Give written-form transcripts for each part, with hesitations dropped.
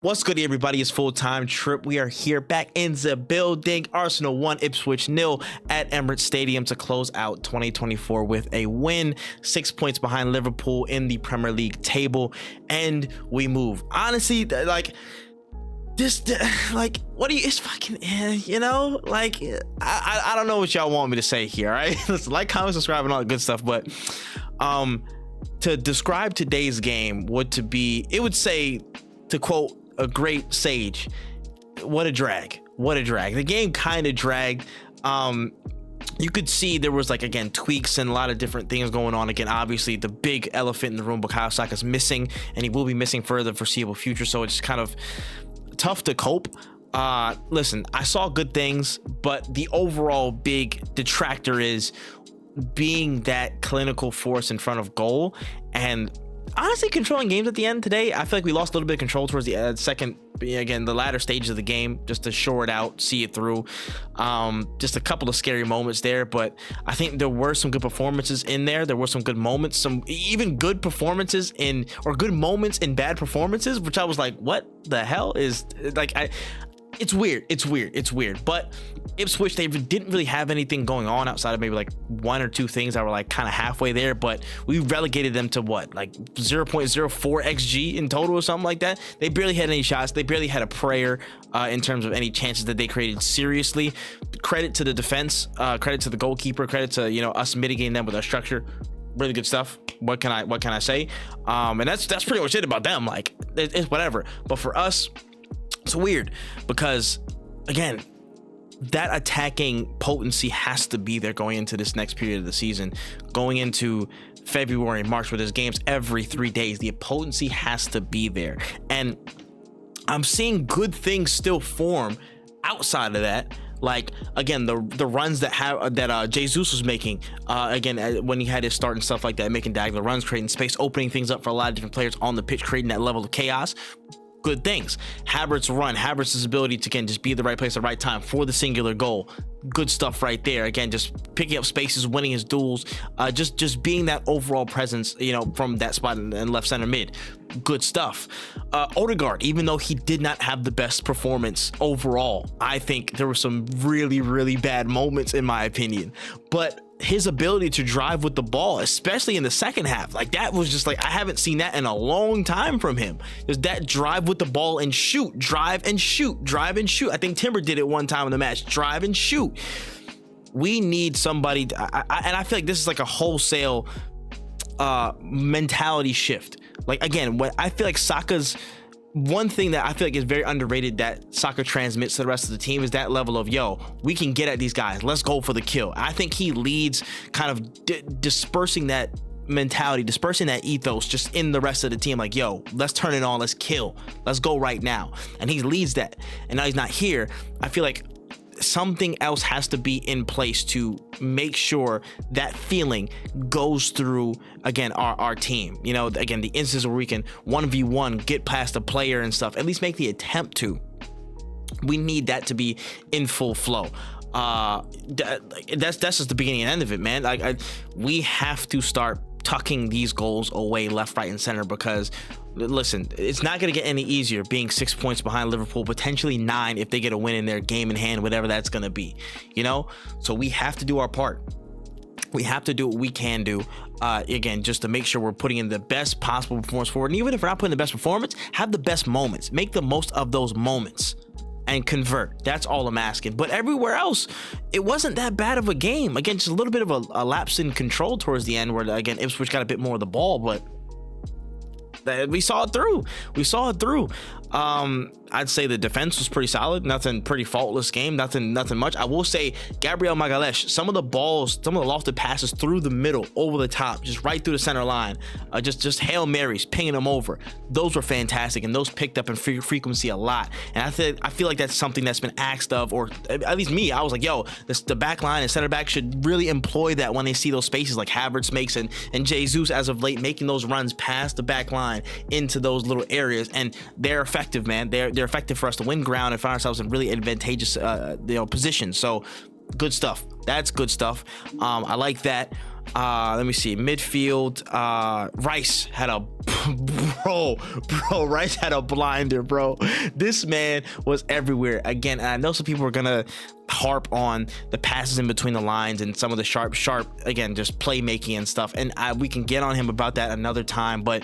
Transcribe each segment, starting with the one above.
What's good, everybody? It's full-time trip. We are here back in the building. Arsenal 1, Ipswich 0 at Emirates Stadium to close out 2024 with a win. 6 points behind Liverpool in the Premier League table, and we move. Honestly, like what do you? It's fucking, like I don't know what y'all want me to say here. All right, listen, like, comment, subscribe, and all that good stuff. But to describe today's game it would say, to quote a great sage, what a drag. The game kind of dragged. You could see there was, like, again, tweaks and a lot of different things going on. Again, obviously the big elephant in the room, Bukayo Saka's missing, and he will be missing for the foreseeable future, so it's kind of tough to cope. Listen, I saw good things, but the overall big detractor is being that clinical force in front of goal, and honestly controlling games at the end today. I feel like we lost a little bit of control towards the the latter stages of the game, just to shore it out, see it through. Just a couple of scary moments there, but I think there were some good performances in there. There were some good moments, some even good performances good moments in bad performances, which I was like, what the hell is, like, it's weird. But Ipswich, they didn't really have anything going on outside of maybe like one or two things that were like kind of halfway there, but we relegated them to what, like 0.04 xg in total or something like that. They barely had any shots. They barely had a prayer in terms of any chances that they created seriously. Credit to the defense, credit to the goalkeeper, credit to us mitigating them with our structure. Really good stuff. What can I say? And that's pretty much it about them. Like, it's whatever. But for us, it's weird because, again, that attacking potency has to be there going into this next period of the season, going into February, March, where there's games every 3 days. The potency has to be there, and I'm seeing good things still form outside of that. Like, again, the runs that Jesus was making, again, when he had his start and stuff like that, making diagonal runs, creating space, opening things up for a lot of different players on the pitch, creating that level of chaos. Good things. Havertz's ability to, again, just be at the right place at the right time for the singular goal. Good stuff right there. Again, just picking up spaces, winning his duels, just being that overall presence, from that spot in left center mid. Good stuff. Odegaard, even though he did not have the best performance overall, I think there were some really, really bad moments in my opinion, but his ability to drive with the ball, especially in the second half, like, that was just like, I haven't seen that in a long time from him. There's that drive with the ball and shoot, drive and shoot. I think Timber did it one time in the match, drive and shoot. We need somebody and I feel like this is like a wholesale mentality shift. Like, again, what I feel like Saka's one thing that I feel like is very underrated that Saka transmits to the rest of the team is that level of, we can get at these guys. Let's go for the kill. I think he leads kind of dispersing that mentality, dispersing that ethos just in the rest of the team. Like, let's turn it on. Let's kill. Let's go right now. And he leads that. And now he's not here. I feel like something else has to be in place to make sure that feeling goes through, again, our team. Again, the instances where we can 1v1 get past a player and stuff, at least make the attempt to. We need that to be in full flow. That's just the beginning and end of it, man. Like, we have to start tucking these goals away left, right, and center, because listen, it's not going to get any easier being 6 points behind Liverpool, potentially 9 if they get a win in their game in hand, whatever that's going to be, so we have to do our part. We have to do what we can do, again, just to make sure we're putting in the best possible performance forward. And even if we're not putting the best performance, have the best moments, make the most of those moments and convert. That's all I'm asking. But everywhere else, it wasn't that bad of a game. Again, just a little bit of a lapse in control towards the end, where, again, Ipswich got a bit more of the ball, but we saw it through. I'd say the defense was pretty solid. Pretty faultless game. Nothing much. I will say Gabriel Magalhaes, some of the lofted passes through the middle, over the top, just right through the center line, just Hail Marys, pinging them over. Those were fantastic, and those picked up in frequency a lot. And I feel like that's something that's been asked of, or at least me. I was like, the back line and center back should really employ that when they see those spaces like Havertz makes, and Jesus as of late making those runs past the back line into those little areas. And they're effective, man. They're effective for us to win ground and find ourselves in really advantageous positions. So good stuff. That's good stuff. I like that. Let me see. Midfield. Rice had a bro. Rice had a blinder, bro. This man was everywhere. Again, and I know some people are gonna harp on the passes in between the lines and some of the sharp, again, just playmaking and stuff. And we can get on him about that another time. But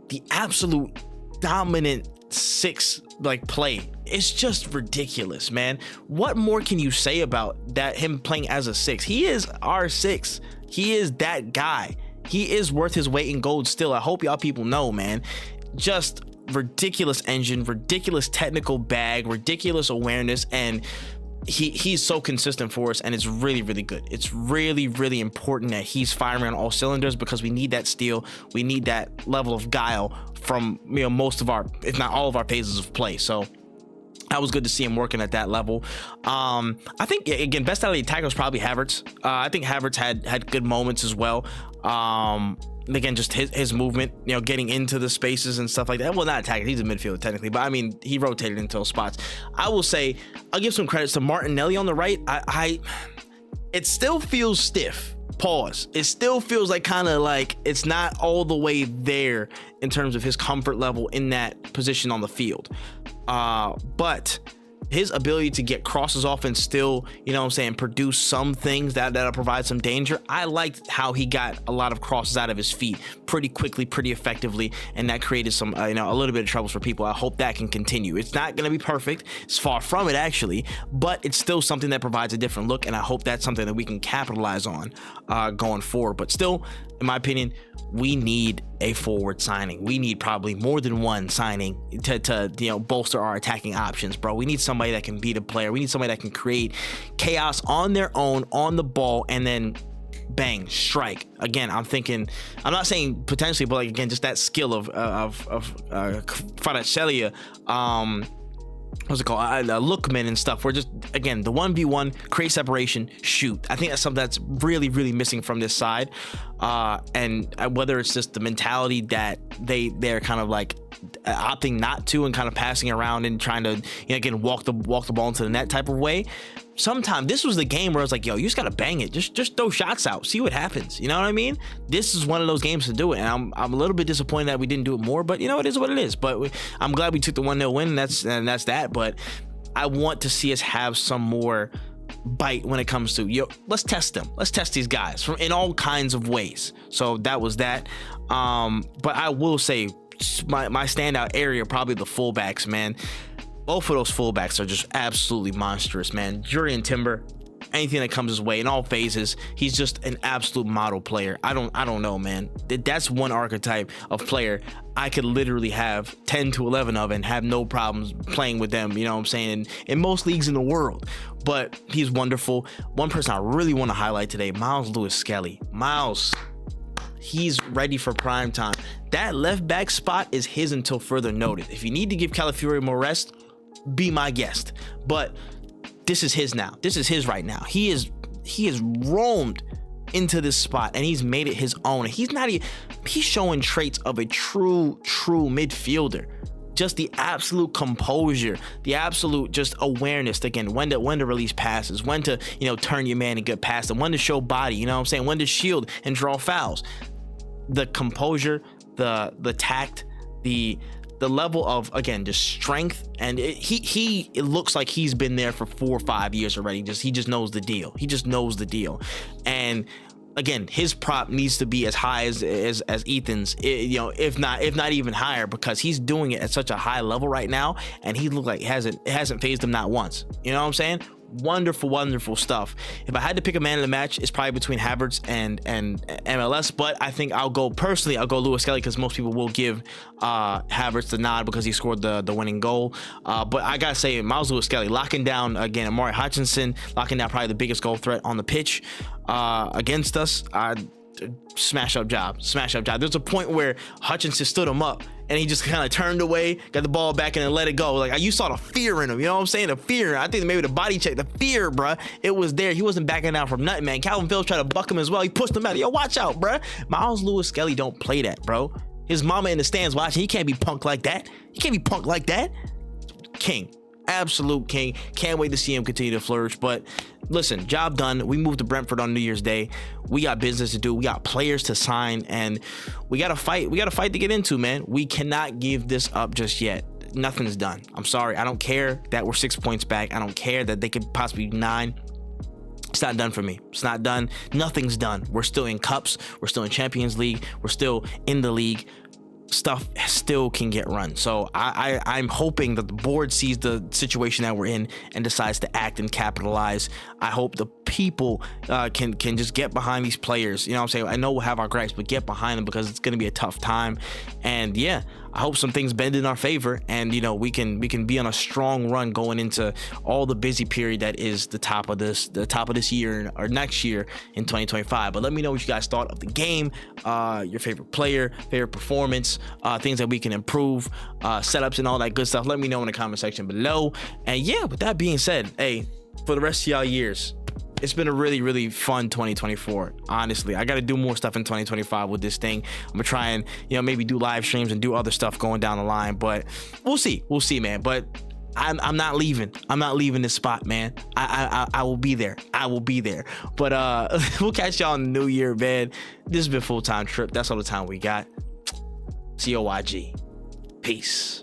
the absolute dominant six play, it's just ridiculous, man. What more can you say about that? Him playing as a six, he is our six. He is that guy. He is worth his weight in gold still. I hope y'all people know, man. Just ridiculous engine, ridiculous technical bag, ridiculous awareness, and he's so consistent for us, and it's really, really good. It's really, really important that he's firing on all cylinders, because we need that steal. We need that level of guile from most of our, if not all of our phases of play. So that was good to see him working at that level. I think, again, best out of the attack was probably Havertz. I think Havertz had good moments as well. Again, just his movement, getting into the spaces and stuff like that. Well, not attacking, he's a midfielder technically, but I mean, he rotated into those spots. I will say, I'll give some credits to Martinelli on the right. It still feels stiff. Pause. It still feels like kind of like it's not all the way there in terms of his comfort level in that position on the field. But his ability to get crosses off and still, produce some things that'll provide some danger. I liked how he got a lot of crosses out of his feet pretty quickly, pretty effectively, and that created some, a little bit of troubles for people. I hope that can continue. It's not going to be perfect. It's far from it, actually, but it's still something that provides a different look, and I hope that's something that we can capitalize on going forward. But still, in my opinion, we need a forward signing. We need probably more than one signing to bolster our attacking options, bro. We need somebody that can beat a player. We need somebody that can create chaos on their own, on the ball, and then bang, strike. Again, I'm not saying potentially, but again, just that skill of Kvaratskhelia, what's it called, Lookman and stuff. We're just, again, the 1v1, create separation, shoot. I think that's something that's really, really missing from this side. And whether it's just the mentality that they're kind of opting not to and kind of passing around and trying to, again, walk the ball into the net type of way. Sometimes this was the game where I was like, yo, you just gotta bang it, just throw shots out, see what happens. You know what I mean? This is one of those games to do it, and I'm a little bit disappointed that we didn't do it more, but it is what it is. But I'm glad we took the 1-0 win, and that's that. But I want to see us have some more bite when it comes to, let's test them, let's test these guys in all kinds of ways. So that was that. But I will say, my standout area, probably the fullbacks, man. Both of those fullbacks are just absolutely monstrous, man. Jurrien Timber, anything that comes his way in all phases, he's just an absolute model player. I don't know, man. That's one archetype of player I could literally have 10 to 11 of and have no problems playing with them, you know what I'm saying, in most leagues in the world. But he's wonderful. One person I really want to highlight today, Myles Lewis-Skelly. Myles, he's ready for prime time. That left back spot is his until further notice. If you need to give Calafiori more rest, be my guest, but this is his now. This is his right now. He is roamed into this spot and he's made it his own. He's showing traits of a true midfielder. Just the absolute composure, the absolute just awareness, again, when to release passes, when to, turn your man and get past them, when to show body, you know what I'm saying, when to shield and draw fouls. The composure, the tact, the level of, again, just strength, and it looks like he's been there for 4 or 5 years already. He just knows the deal. He just knows the deal. And again, his prop needs to be as high as Ethan's, if not even higher, because he's doing it at such a high level right now, and he looked like it hasn't phased him not once. You know what I'm saying? Wonderful stuff. If I had to pick a man of the match, it's probably between Havertz and MLS, but I think I'll go Lewis-Skelly, because most people will give Havertz the nod because he scored the winning goal. But I gotta say, Myles Lewis-Skelly locking down, again, Amari Hutchinson, locking down probably the biggest goal threat on the pitch against us. Smash up job. There's a point where Hutchinson stood him up and he just kind of turned away, got the ball back, and then let it go. Like, you saw the fear in him, you know what I'm saying? The fear. I think maybe the body check, the fear, bruh. It was there. He wasn't backing down from nothing, man. Calvin Phillips tried to buck him as well. He pushed him out. Yo, watch out, bruh. Myles Lewis-Skelly don't play that, bro. His mama in the stands watching. He can't be punked like that. King. Absolute king. Can't wait to see him continue to flourish. But listen, job done. We moved to Brentford on New Year's Day. We got business to do. We got players to sign, and we got to fight. We got to fight to get into, man. We cannot give this up just yet. Nothing's done. I'm sorry. I don't care that we're 6 points back. I don't care that they could possibly be 9. It's not done for me. It's not done. Nothing's done. We're still in cups. We're still in Champions League. We're still in the league. Stuff still can get run. So I'm hoping that the board sees the situation that we're in and decides to act and capitalize. I hope the people can just get behind these players. You know what I'm saying? I know we'll have our gripes, but get behind them, because it's going to be a tough time. And yeah, I hope some things bend in our favor, and you know, we can be on a strong run going into all the busy period that is the top of this year or next year in 2025. But let me know what you guys thought of the game, your favorite player, favorite performance, things that we can improve, setups and all that good stuff. Let me know in the comment section below. And yeah, with that being said, hey, for the rest of y'all years, it's been a really, really fun 2024. Honestly, I got to do more stuff in 2025 with this thing. I'm gonna try and, you know, maybe do live streams and do other stuff going down the line, but we'll see, man. But I'm not leaving. I'm not leaving this spot, man. I will be there. I will be there. But we'll catch y'all in the new year, man. This has been Full Time Trip. That's all the time we got. COYG. Peace.